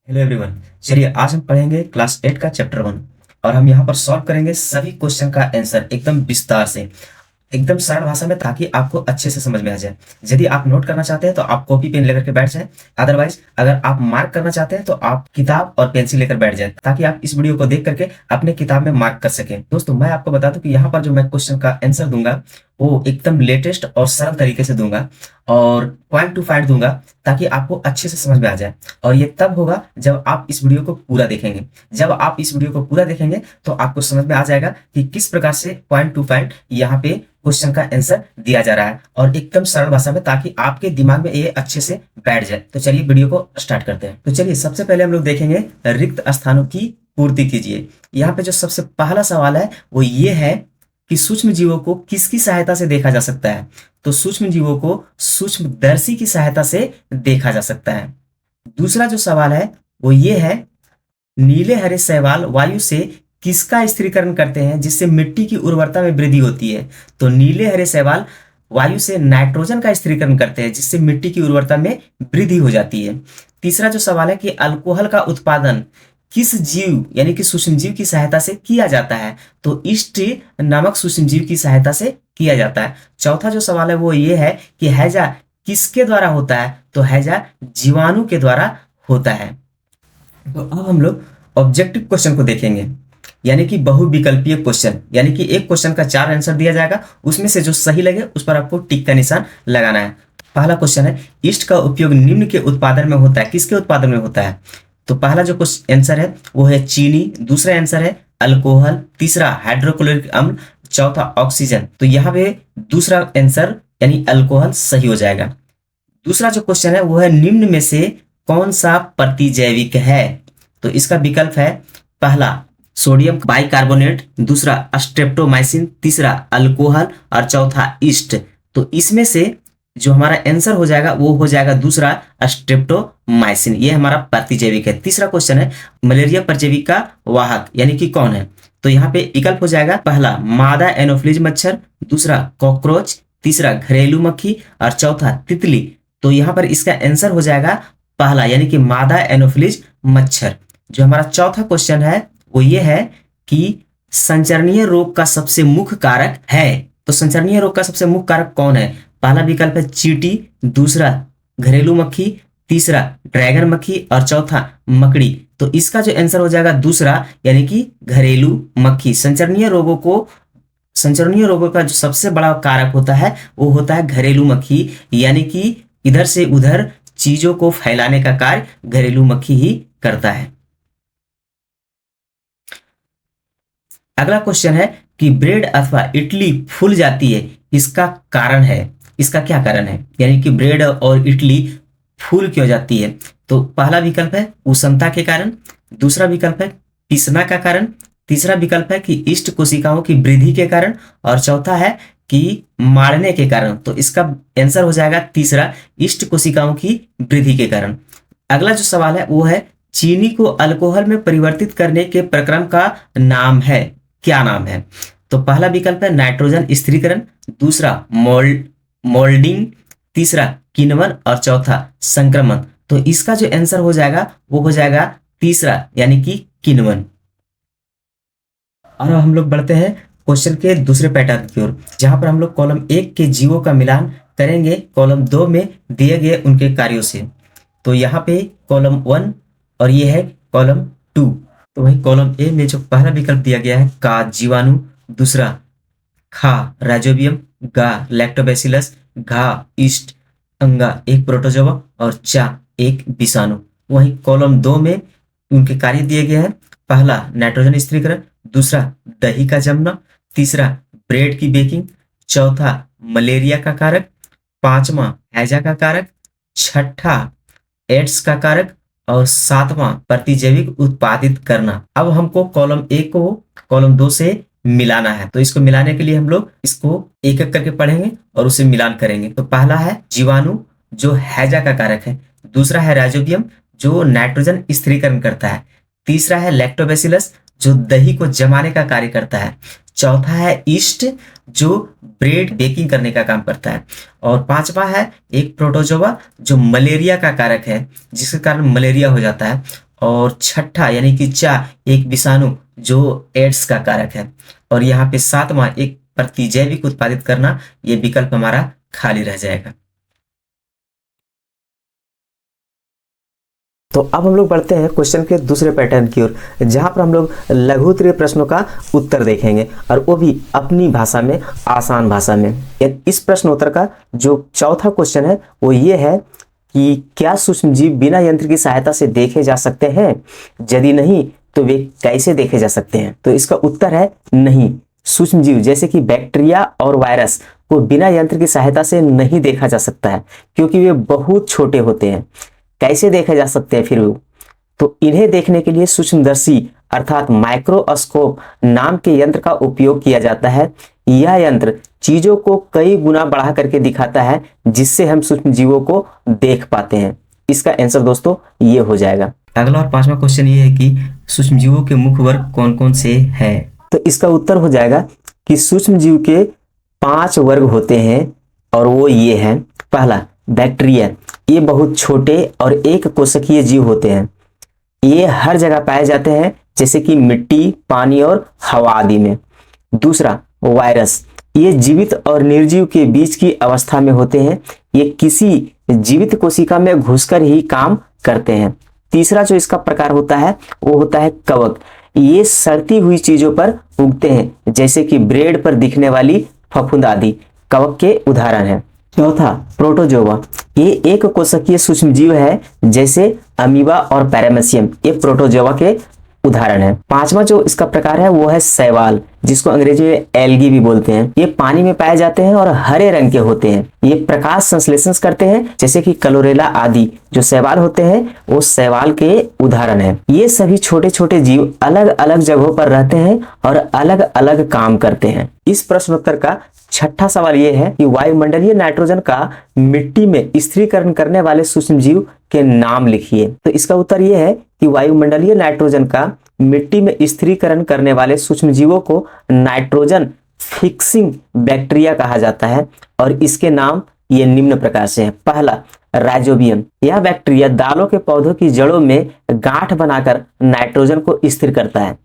Hello everyone. चलिए आज हम पढ़ेंगे क्लास 8 का चैप्टर 1 और हम यहाँ पर सॉल्व करेंगे सभी क्वेश्चन का आंसर एकदम विस्तार से, एकदम सरल भाषा में, ताकि आपको अच्छे से समझ में आ जाए। यदि आप नोट करना चाहते हैं तो आप कॉपी पेन लेकर के बैठ जाएं। अदरवाइज अगर आप मार्क करना चाहते हैं तो आप किताब और पेंसिल लेकर बैठ जाएं, ताकि आप इस वीडियो को देख करके अपने किताब में मार्क कर सकें। दोस्तों मैं आपको बता दूं कि यहाँ पर जो मैं क्वेश्चन का आंसर दूंगा वो एकदम लेटेस्ट और सरल तरीके से दूंगा और पॉइंट टू पॉइंट दूंगा, ताकि आपको अच्छे से समझ में आ जाए। और ये तब होगा जब आप इस वीडियो को पूरा देखेंगे। जब आप इस वीडियो को पूरा देखेंगे तो आपको समझ में आ जाएगा कि किस प्रकार से पॉइंट टू पॉइंट यहाँ पे क्वेश्चन का आंसर दिया जा रहा है, और एकदम सरल भाषा में, ताकि आपके दिमाग में ये अच्छे से बैठ जाए। तो चलिए वीडियो को स्टार्ट करते हैं। तो चलिए सबसे पहले हम लोग देखेंगे रिक्त स्थानों की पूर्ति कीजिए। यहाँ पे जो सबसे पहला सवाल है वो ये है कि सूक्ष्म जीवों को किसकी सहायता से देखा जा सकता है। तो सूक्ष्म जीवों को सूक्ष्मदर्शी की सहायता से देखा जा सकता है। दूसरा जो सवाल है वो ये है, नीले हरे शैवाल वायु से किसका स्थिरीकरण करते हैं जिससे मिट्टी की उर्वरता में वृद्धि होती है। तो नीले हरे शैवाल वायु से नाइट्रोजन का स्थिरीकरण करते हैं जिससे मिट्टी की उर्वरता में वृद्धि हो जाती है। तीसरा जो सवाल है कि अल्कोहल का उत्पादन किस जीव यानी कि सूक्ष्म जीव की सहायता से किया जाता है। तो ईस्ट नामक सूक्ष्म जीव की सहायता से किया जाता है। चौथा जो सवाल है वो ये है कि हैजा किसके द्वारा होता है। तो हैजा जीवाणु के द्वारा होता है। तो अब हम लोग ऑब्जेक्टिव क्वेश्चन को देखेंगे, यानी कि बहुविकल्पीय क्वेश्चन, यानी कि एक क्वेश्चन का 4 आंसर दिया जाएगा, उसमें से जो सही लगे उस पर आपको टिक का निशान लगाना है। पहला क्वेश्चन है, ईस्ट का उपयोग निम्न के उत्पादन में होता है, किसके उत्पादन में होता है। तो पहला जो आंसर है वो है चीनी, दूसरा आंसर है अल्कोहल, तीसरा हाइड्रोक्लोरिक अम्ल, चौथा ऑक्सीजन। तो यहाँ पे दूसरा आंसर यानी अल्कोहल सही हो जाएगा। दूसरा जो क्वेश्चन है वो है, निम्न में से कौन सा प्रतिजैविक है। तो इसका विकल्प है पहला सोडियम बाइकार्बोनेट, दूसरा स्ट्रेप्टोमाइसिन, तीसरा अल्कोहल और चौथा ईस्ट। तो इसमें से जो हमारा आंसर हो जाएगा वो हो जाएगा दूसरा स्ट्रेप्टोमाइसिन। ये हमारा प्रतिजैविक है। तीसरा क्वेश्चन है, मलेरिया परजीवी का वाहक यानी कि कौन है। तो यहाँ पे विकल्प हो जाएगा पहला मादा एनोफिलीज मच्छर, दूसरा कॉकरोच, तीसरा घरेलू मक्खी और चौथा तितली। तो यहाँ पर इसका आंसर हो जाएगा पहला यानी कि मादा एनोफिलीज मच्छर। जो हमारा चौथा क्वेश्चन है वो ये है कि संचरणीय रोग का सबसे मुख्य कारक है। तो संचरणीय रोग का सबसे मुख्य कारक कौन है। पहला विकल्प है चींटी, दूसरा घरेलू मक्खी, तीसरा ड्रैगन मक्खी और चौथा मकड़ी। तो इसका जो आंसर हो जाएगा दूसरा यानी कि घरेलू मक्खी। संचरणीय रोगों का जो सबसे बड़ा कारक होता है वो होता है घरेलू मक्खी, यानी कि इधर से उधर चीजों को फैलाने का कार्य घरेलू मक्खी ही करता है। अगला क्वेश्चन है कि ब्रेड अथवा इडली फूल जाती है, इसका कारण है, इसका क्या कारण है, यानी कि ब्रेड और इडली फूल क्यों जाती है। तो पहला विकल्प है उष्णता के कारण, दूसरा विकल्प है पीसना का कारण, तीसरा विकल्प है कि ईस्ट कोशिकाओं की वृद्धि के कारण और चौथा है कि मारने के कारण। तो इसका आंसर हो जाएगा तीसरा ईस्ट कोशिकाओं की वृद्धि के कारण। अगला जो सवाल है वो है, चीनी को अल्कोहल में परिवर्तित करने के प्रक्रम का नाम है, क्या नाम है। तो पहला विकल्प है नाइट्रोजन स्थिरीकरण, दूसरा मोल्डिंग, तीसरा किण्वन और चौथा संक्रमण। तो इसका जो आंसर हो जाएगा वो हो जाएगा तीसरा यानी कि किण्वन। और हम लोग बढ़ते हैं क्वेश्चन के दूसरे पैटर्न की ओर, जहां पर हम लोग कॉलम 1 के जीवों का मिलान करेंगे कॉलम 2 में दिए गए उनके कार्यों से। तो यहाँ पे कॉलम 1 और ये है कॉलम 2। तो वही कॉलम ए में जो पहला विकल्प दिया गया है का जीवाणु, दूसरा खा राइजोबियम, गा लैक्टोबैसिलस, घा ईस्ट, अंगा एक प्रोटोजोआ और चा एक विषाणु। वहीं कॉलम 2 में उनके कार्य दिए गए हैं, पहला नाइट्रोजन स्थिरीकरण, दूसरा दही का जमना, तीसरा ब्रेड की बेकिंग, चौथा मलेरिया का कारक, पांचवा हैजा का कारक, छठा एड्स का कारक और सातवां प्रतिजैविक उत्पादित करना। अब हमको कॉलम 1 को कॉलम 2 से मिलाना है। तो इसको मिलाने के लिए हम लोग इसको एक एक करके पढ़ेंगे और उसे मिलान करेंगे। तो पहला है जीवाणु जो हैजा का कारक है, दूसरा है राइजोबियम जो नाइट्रोजन स्थिरीकरण करता है, तीसरा है लैक्टोबैसिलस जो दही को जमाने का कार्य करता है, चौथा है ईस्ट जो ब्रेड बेकिंग करने का काम करता है, और पांचवा है एक प्रोटोजोआ जो मलेरिया का कारक है जिसके कारण मलेरिया हो जाता है, और छठा यानी कि चा एक विषाणु जो एड्स का कारक है। और यहाँ पे सातवां एक प्रतिजैविक उत्पादित करना, ये विकल्प हमारा खाली रह जाएगा। तो अब हम लोग बढ़ते हैं क्वेश्चन के दूसरे पैटर्न की ओर, जहां पर हम लोग लघु उत्तरीय प्रश्नों का उत्तर देखेंगे, और वो भी अपनी भाषा में, आसान भाषा में। इस प्रश्न उत्तर का जो चौथा क्वेश्चन है वो ये है कि क्या सूक्ष्मजीव बिना यंत्र की सहायता से देखे जा सकते हैं? यदि नहीं तो वे कैसे देखे जा सकते हैं? तो इसका उत्तर है नहीं। सूक्ष्मजीव जैसे कि बैक्टीरिया और वायरस को बिना यंत्र की सहायता से नहीं देखा जा सकता है, क्योंकि वे बहुत छोटे होते हैं। कैसे देखे जा सकते हैं फिर वो? तो इन्हें देखने के लिए सूक्ष्मदर्शी अर्थात माइक्रोस्कोप नाम के यंत्र का उपयोग किया जाता है। यह यंत्र चीजों को कई गुना बढ़ा करके दिखाता है, जिससे हम सूक्ष्म जीवों को देख पाते हैं। इसका आंसर दोस्तों ये हो जाएगा। अगला और पांचवा क्वेश्चन ये है कि सूक्ष्म जीवों के मुख्य वर्ग कौन कौन से हैं? तो इसका उत्तर हो जाएगा कि सूक्ष्म जीव के 5 वर्ग होते हैं, और वो ये हैं। पहला बैक्टीरिया, ये बहुत छोटे और एक कोशिकीय जीव होते हैं। ये हर जगह पाए जाते हैं, जैसे कि मिट्टी, पानी और हवा आदि में। दूसरा वायरस, ये जीवित और निर्जीव के बीच की अवस्था में होते हैं। ये किसी जीवित कोशिका में घुसकर ही काम करते हैं। तीसरा जो इसका प्रकार होता है वो होता है कवक। ये सड़ती हुई चीजों पर उगते हैं, जैसे कि ब्रेड पर दिखने वाली फफूंद आदि कवक के उदाहरण हैं। चौथा प्रोटोजोआ, ये एक कोशिकीय सूक्ष्मजीव है, जैसे अमीबा और पैरामीशियम, ये प्रोटोजोआ के उदाहरण है। पांचवा जो इसका प्रकार है वो है शैवाल, जिसको अंग्रेजी में एल्गी भी बोलते हैं। ये पानी में पाए जाते हैं और हरे रंग के होते हैं। ये प्रकाश संश्लेषण करते हैं, जैसे कि क्लोरेला आदि जो शैवाल होते हैं वो शैवाल के उदाहरण है। ये सभी छोटे छोटे जीव अलग अलग जगहों पर रहते हैं और अलग अलग काम करते हैं। इस प्रश्नोत्तर का छठा सवाल यह है कि वायुमंडलीय नाइट्रोजन का मिट्टी में स्थिरीकरण करने वाले सूक्ष्मजीव के नाम लिखिए। तो इसका उत्तर यह है कि वायुमंडलीय नाइट्रोजन का मिट्टी में स्थिरीकरण करने वाले सूक्ष्मजीवों को नाइट्रोजन फिक्सिंग बैक्टीरिया कहा जाता है, और इसके नाम ये निम्न प्रकार से हैं। पहला राइजोबियम, यह बैक्टीरिया दालों के पौधों की जड़ों में गांठ बनाकर नाइट्रोजन को स्थिर करता है।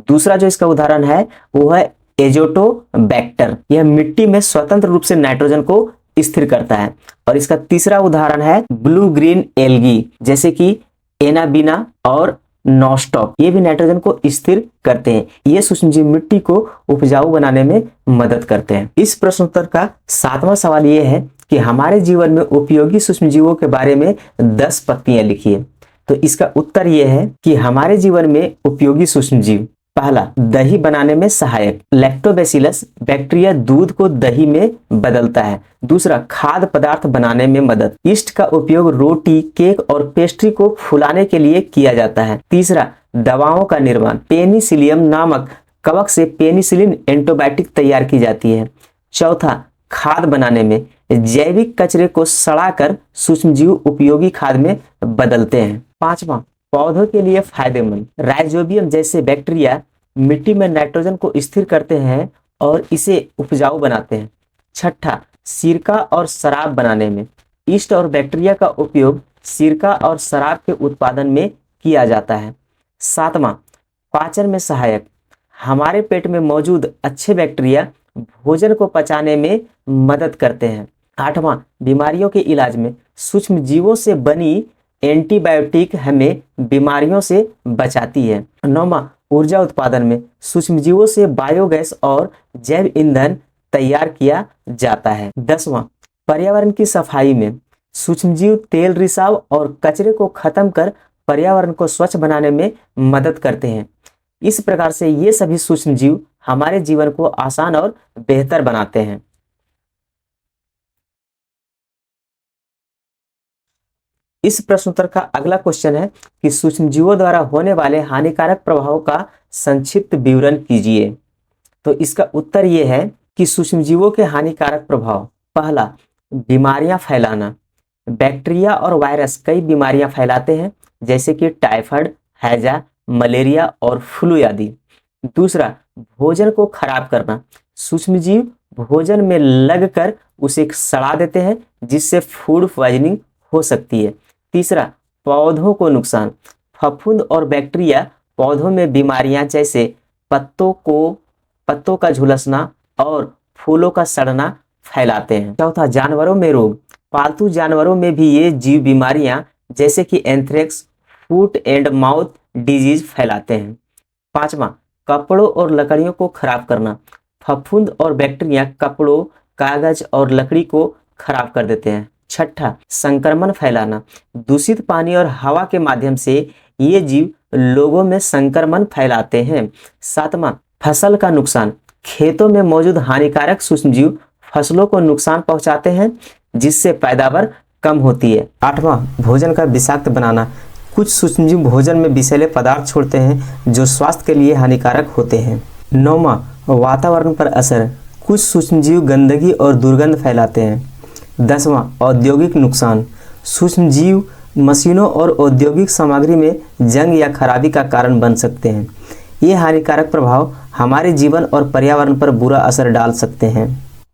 दूसरा जो इसका उदाहरण है वो है एजोटोबैक्टर, यह मिट्टी में स्वतंत्र रूप से नाइट्रोजन को स्थिर करता है। और इसका तीसरा उदाहरण है ब्लू ग्रीन एल्गी, जैसे कि एनाबिना और नॉस्टॉक, ये भी नाइट्रोजन को स्थिर करते हैं। ये सूक्ष्मजीव मिट्टी को उपजाऊ बनाने में मदद करते हैं। इस प्रश्नोत्तर का सातवां सवाल ये है कि हमारे जीवन में उपयोगी सूक्ष्मजीवों के बारे में 10 पंक्तियां लिखिए। तो इसका उत्तर यह है कि हमारे जीवन में उपयोगी सूक्ष्मजीव, पहला दही बनाने में सहायक, लैक्टोबैसिलस बैक्टीरिया दूध को दही में बदलता है। दूसरा खाद्य पदार्थ बनाने में मदद, यीस्ट का उपयोग रोटी, केक और पेस्ट्री को फुलाने के लिए किया जाता है। तीसरा दवाओं का निर्माण, पेनिसिलियम नामक कवक से पेनिसिलिन एंटीबायोटिक तैयार की जाती है। चौथा खाद बनाने में, जैविक कचरे को सड़ाकर सूक्ष्मजीव उपयोगी खाद में बदलते हैं। पांचवा पौधों के लिए फायदेमंद, राइजोबियम जैसे बैक्टीरिया मिट्टी में नाइट्रोजन को स्थिर करते हैं और इसे उपजाऊ बनाते हैं। छठा सिरका और शराब बनाने में, यीस्ट और बैक्टीरिया का उपयोग सिरका और शराब के उत्पादन में किया जाता है। सातवां पाचन में सहायक, हमारे पेट में मौजूद अच्छे बैक्टीरिया भोजन को पचाने में मदद करते हैं। आठवां बीमारियों के इलाज में, सूक्ष्म जीवों से बनी एंटीबायोटिक हमें बीमारियों से बचाती है। नौवां ऊर्जा उत्पादन में, सूक्ष्मजीवों से बायोगैस और जैव ईंधन तैयार किया जाता है। 10वां पर्यावरण की सफाई में, सूक्ष्मजीव तेल रिसाव और कचरे को खत्म कर पर्यावरण को स्वच्छ बनाने में मदद करते हैं। इस प्रकार से ये सभी सूक्ष्मजीव हमारे जीवन को आसान और बेहतर बनाते हैं। इस प्रश्नोत्तर का अगला क्वेश्चन है कि सूक्ष्मजीवों द्वारा होने वाले हानिकारक प्रभावों का संक्षिप्त विवरण कीजिए। तो इसका उत्तर यह है कि सूक्ष्मजीवों के हानिकारक प्रभाव, पहला बीमारियां फैलाना, बैक्टीरिया और वायरस कई बीमारियां फैलाते हैं, जैसे कि टाइफाइड, हैजा, मलेरिया और फ्लू आदि। दूसरा भोजन को खराब करना, सूक्ष्मजीव भोजन में लगकर उसे सड़ा देते हैं, जिससे फूड पॉइजनिंग हो सकती है। तीसरा पौधों को नुकसान, फफूंद और बैक्टीरिया पौधों में बीमारियां जैसे पत्तों का झुलसना और फूलों का सड़ना फैलाते हैं। चौथा, जानवरों में रोग। पालतू जानवरों में भी ये जीव बीमारियां जैसे कि anthrax, foot and mouth disease फैलाते हैं। पांचवा, कपड़ों और लकड़ियों को खराब करना। फफूंद और बैक्टीरिया कपड़ों, कागज और लकड़ी को खराब कर देते हैं। छठा, संक्रमण फैलाना। दूषित पानी और हवा के माध्यम से ये जीव लोगों में संक्रमण फैलाते हैं। सातवां, फसल का नुकसान। खेतों में मौजूद हानिकारक सूक्ष्मजीव फसलों को नुकसान पहुंचाते हैं जिससे पैदावार कम होती है। आठवां, भोजन का विषाक्त बनाना। कुछ सूक्ष्मजीव भोजन में विषैले पदार्थ छोड़ते हैं जो स्वास्थ्य के लिए हानिकारक होते हैं। नौवां, वातावरण पर असर। कुछ सूक्ष्मजीव गंदगी और दुर्गंध फैलाते हैं। 10वां, औद्योगिक नुकसान। सूक्ष्मजीव मशीनों और औद्योगिक सामग्री में जंग या खराबी का कारण बन सकते हैं। ये हानिकारक प्रभाव हमारे जीवन और पर्यावरण पर बुरा असर डाल सकते हैं।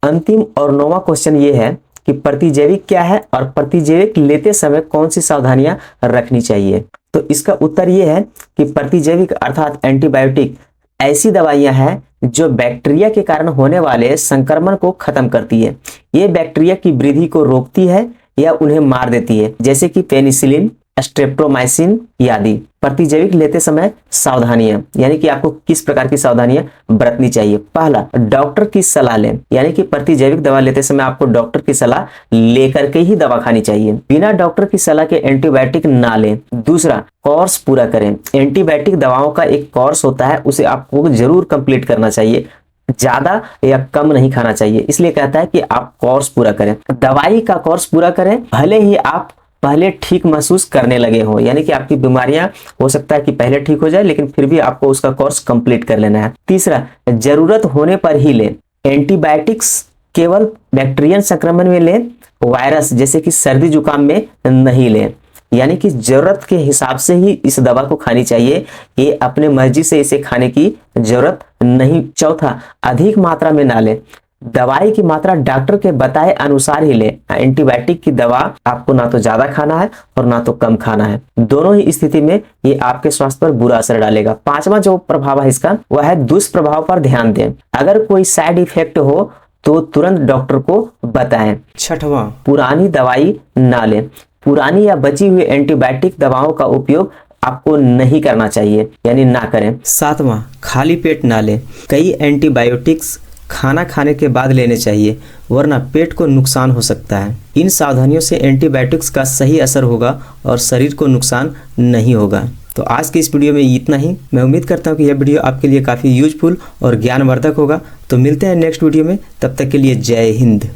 अंतिम और 9वां क्वेश्चन ये है कि प्रतिजैविक क्या है और प्रतिजैविक लेते समय कौन सी सावधानियां रखनी चाहिए। तो इसका उत्तर ये है कि प्रतिजैविक अर्थात एंटीबायोटिक ऐसी दवाइयां हैं जो बैक्टीरिया के कारण होने वाले संक्रमण को खत्म करती है। ये बैक्टीरिया की वृद्धि को रोकती है या उन्हें मार देती है, जैसे कि पेनिसिलिन, स्ट्रेप्टोमाइसिन आदि। प्रतिजैविक लेते समय सावधानियां, यानी कि आपको किस प्रकार की सावधानियां बरतनी चाहिए। पहला, डॉक्टर की सलाह लें, यानी कि प्रतिजैविक दवा लेते समय आपको डॉक्टर की सलाह लेकर के ही दवा खानी चाहिए। बिना डॉक्टर की सलाह के एंटीबायोटिक ना लें। दूसरा, कोर्स पूरा करें। एंटीबायोटिक दवाओं का एक कोर्स होता है, उसे आपको जरूर कंप्लीट करना चाहिए, ज्यादा या कम नहीं खाना चाहिए। इसलिए कहता है कि आप कोर्स पूरा करें। दवाई का कोर्स पूरा करें भले ही आप पहले ठीक महसूस करने लगे हो, यानी कि आपकी बीमारियां हो सकता है कि पहले ठीक हो जाए, लेकिन फिर भी आपको उसका कोर्स कंप्लीट कर लेना है। तीसरा, जरूरत होने पर ही लें। एंटीबायोटिक्स केवल बैक्टीरियल संक्रमण में लें, वायरस जैसे कि सर्दी जुकाम में नहीं लें, यानी कि जरूरत के हिसाब से ही इस दवा को खानी चाहिए। ये अपने मर्जी से इसे खाने की जरूरत नहीं। चौथा, अधिक मात्रा में ना लें। दवाई की मात्रा डॉक्टर के बताए अनुसार ही लें। एंटीबायोटिक की दवा आपको ना तो ज्यादा खाना है और ना तो कम खाना है। दोनों ही स्थिति में ये आपके स्वास्थ्य पर बुरा असर डालेगा। पांचवा जो प्रभाव है इसका, वह है दुष्प्रभाव पर ध्यान दें। अगर कोई साइड इफेक्ट हो तो तुरंत डॉक्टर को बताएं। छठवां, पुरानी दवाई ना लें। पुरानी या बची हुई एंटीबायोटिक दवाओं का उपयोग आपको नहीं करना चाहिए, यानी ना करें। सातवां, खाली पेट ना लें। कई एंटीबायोटिक्स खाना खाने के बाद लेने चाहिए, वरना पेट को नुकसान हो सकता है। इन सावधानियों से एंटीबायोटिक्स का सही असर होगा और शरीर को नुकसान नहीं होगा। तो आज के इस वीडियो में इतना ही। मैं उम्मीद करता हूँ कि यह वीडियो आपके लिए काफ़ी यूजफुल और ज्ञानवर्धक होगा। तो मिलते हैं नेक्स्ट वीडियो में, तब तक के लिए जय हिंद।